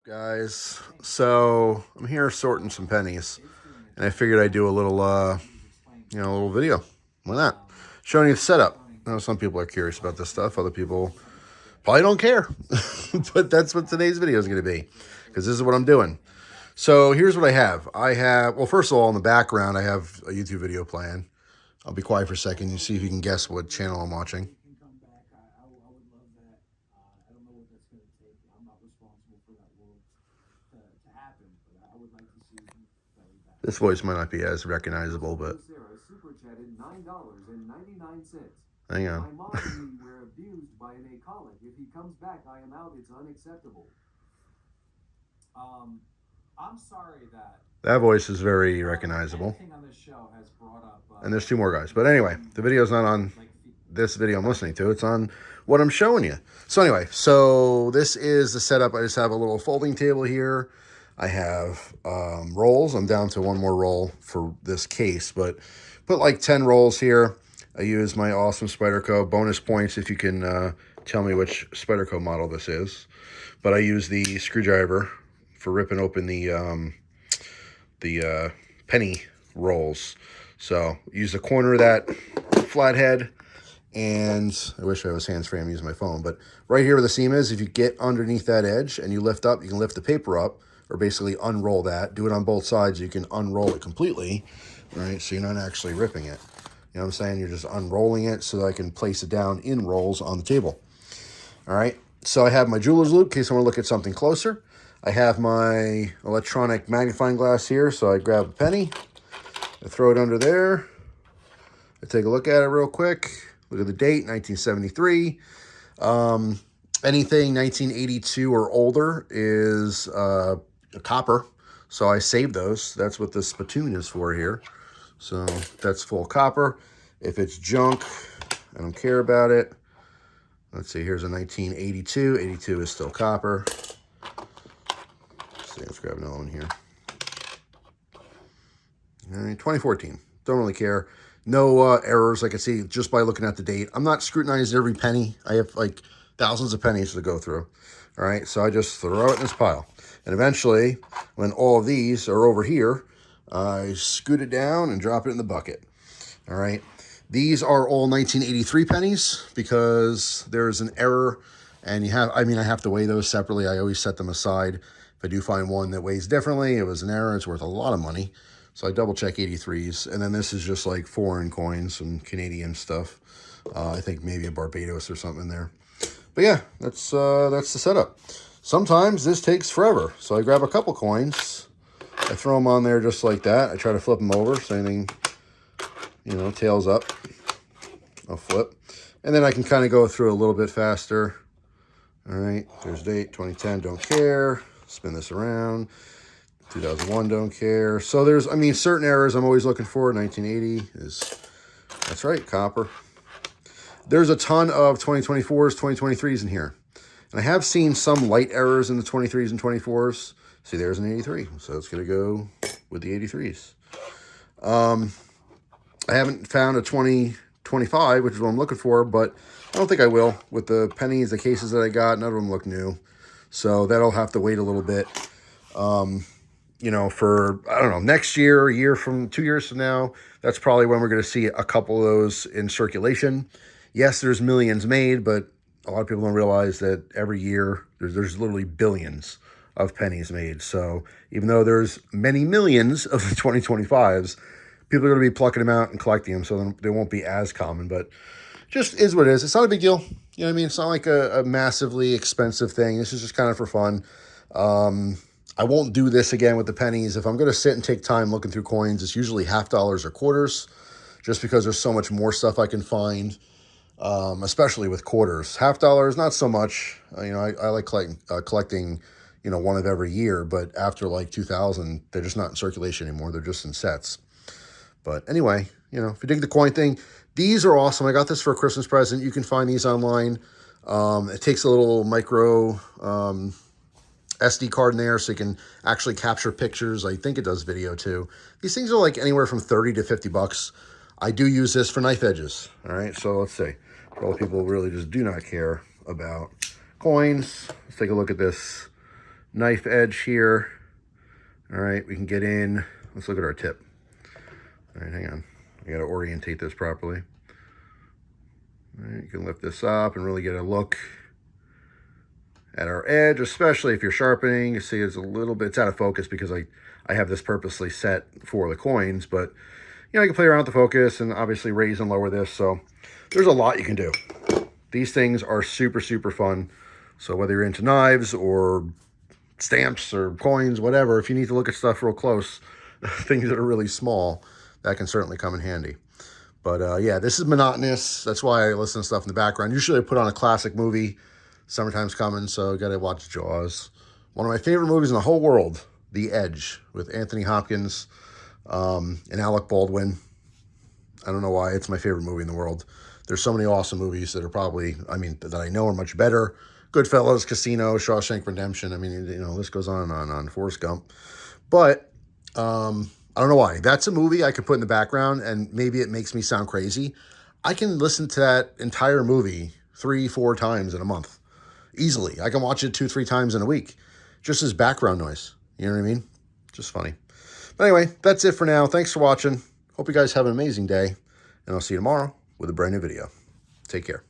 Guys, so I'm here sorting some pennies, and I figured I'd do a little, a little video. Why not? Showing you the setup. I know some people are curious about this stuff. Other people probably don't care, but that's what today's video is going to be, because this is what I'm doing. So here's what I have. Well, first of all, in the background, I have a YouTube video playing. I'll be quiet for a second and see if you can guess what channel I'm watching. This voice might not be as recognizable, but hang on. I'm sorry that voice is very recognizable. And there's two more guys. But anyway, the video's not on this video I'm listening to. It's on what I'm showing you. So anyway, so this is the setup. I just have a little folding table here. I have rolls. I'm down to one more roll for this case, but put like 10 rolls here. I use my awesome Spyderco. Bonus points if you can tell me which Spyderco model this is. But I use the screwdriver for ripping open the penny rolls. So use the corner of that flathead, and I wish I was hands-free. I'm using my phone, but right here where the seam is, if you get underneath that edge and you lift up, you can lift the paper up, or basically unroll that. Do it on both sides. You can unroll it completely, right? So you're not actually ripping it. You know what I'm saying? You're just unrolling it so that I can place it down in rolls on the table. All right. So I have my jeweler's loupe in case I want to look at something closer. I have my electronic magnifying glass here, so I grab a penny, I throw it under there, I take a look at it real quick, look at the date, 1973. Anything 1982 or older is a copper, so I save those. That's what the spittoon is for here. So that's full copper. If it's junk, I don't care about it. Let's see, here's a 1982. 82 is still copper. Let's grab another one here. All right, 2014. Don't really care. No errors I can see just by looking at the date. I'm not scrutinizing every penny. I have like thousands of pennies to go through. All right, so I just throw it in this pile. And eventually, when all of these are over here, I scoot it down and drop it in the bucket. All right. These are all 1983 pennies because there's an error, and I have to weigh those separately. I always set them aside. If I do find one that weighs differently, it was an error, it's worth a lot of money. So I double check 83s. And then this is just like foreign coins and Canadian stuff. I think maybe a Barbados or something in there. But yeah, that's the setup. Sometimes this takes forever. So I grab a couple coins. I throw them on there just like that. I try to flip them over so anything, tails up, I'll flip. And then I can kind of go through a little bit faster. All right, there's date, 2010, don't care. Spin this around. 2001, don't care. So there's, certain errors I'm always looking for. 1980 is, that's right, copper. There's a ton of 2024s, 2023s in here. And I have seen some light errors in the 23s and 24s. See, there's an 83. So it's going to go with the 83s. I haven't found a 2025, which is what I'm looking for, but I don't think I will. With the pennies, the cases that I got, none of them look new. So that'll have to wait a little bit, for, I don't know, next year, 2 years from now, that's probably when we're going to see a couple of those in circulation. Yes, there's millions made, but a lot of people don't realize that every year there's literally billions of pennies made. So even though there's many millions of the 2025s, people are going to be plucking them out and collecting them, so they won't be as common, but just is what it is. It's not a big deal. You know what I mean? It's not like a massively expensive thing. This is just kind of for fun. I won't do this again with the pennies. If I'm going to sit and take time looking through coins, it's usually $50 or quarters, just because there's so much more stuff I can find, especially with quarters. $50, not so much. I like collecting, one of every year, but after like 2000, they're just not in circulation anymore. They're just in sets. But anyway, if you dig the coin thing, these are awesome. I got this for a Christmas present. You can find these online. It takes a little micro SD card in there so you can actually capture pictures. I think it does video too. These things are like anywhere from 30 to 50 bucks. I do use this for knife edges. All right, so let's see. For all the people who really just do not care about coins, let's take a look at this knife edge here. All right, we can get in. Let's look at our tip. All right, hang on. We got to orientate this properly. All right, you can lift this up and really get a look at our edge, especially if you're sharpening. You see it's a little bit, it's out of focus because I have this purposely set for the coins, but you know, you can play around with the focus and obviously raise and lower this. So there's a lot you can do. These things are super, super fun. So whether you're into knives or stamps or coins, whatever, if you need to look at stuff real close, things that are really small, that can certainly come in handy. But yeah, this is monotonous. That's why I listen to stuff in the background. Usually I put on a classic movie. Summertime's coming, so got to watch Jaws. One of my favorite movies in the whole world, The Edge, with Anthony Hopkins and Alec Baldwin. I don't know why. It's my favorite movie in the world. There's so many awesome movies that are probably, I mean, that I know are much better. Goodfellas, Casino, Shawshank Redemption. I mean, you know, this goes on and on. Forrest Gump. But I don't know why. That's a movie I could put in the background, and maybe it makes me sound crazy. I can listen to that entire movie 3-4 times in a month. Easily. I can watch it 2-3 times in a week. Just as background noise. You know what I mean? Just funny. But anyway, that's it for now. Thanks for watching. Hope you guys have an amazing day. And I'll see you tomorrow with a brand new video. Take care.